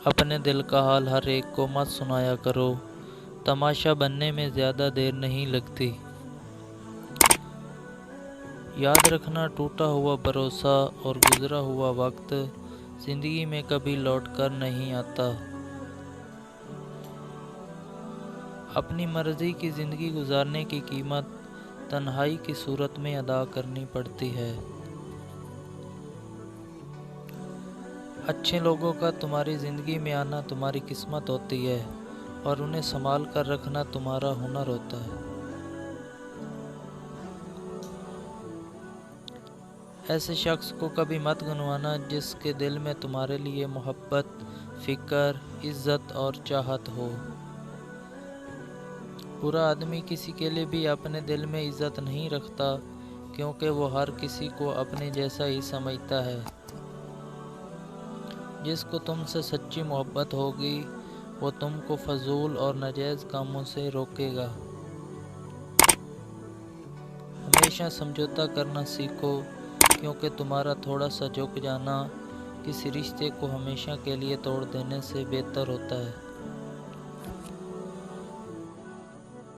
اپنے دل کا حال ہر ایک کو مت سنایا کرو، تماشا بننے میں زیادہ دیر نہیں لگتی۔ یاد رکھنا، ٹوٹا ہوا بھروسہ اور گزرا ہوا وقت زندگی میں کبھی لوٹ کر نہیں آتا۔ اپنی مرضی کی زندگی گزارنے کی قیمت تنہائی کی صورت میں ادا کرنی پڑتی ہے۔ اچھے لوگوں کا تمہاری زندگی میں آنا تمہاری قسمت ہوتی ہے اور انہیں سنبھال کر رکھنا تمہارا ہنر ہوتا ہے۔ ایسے شخص کو کبھی مت گنوانا جس کے دل میں تمہارے لیے محبت، فکر، عزت اور چاہت ہو۔ برا آدمی کسی کے لیے بھی اپنے دل میں عزت نہیں رکھتا، کیونکہ وہ ہر کسی کو اپنے جیسا ہی سمجھتا ہے۔ جس کو تم سے سچی محبت ہوگی وہ تم کو فضول اور ناجائز کاموں سے روکے گا۔ ہمیشہ سمجھوتا کرنا سیکھو، کیونکہ تمہارا تھوڑا سا جھک جانا کسی رشتے کو ہمیشہ کے لیے توڑ دینے سے بہتر ہوتا ہے۔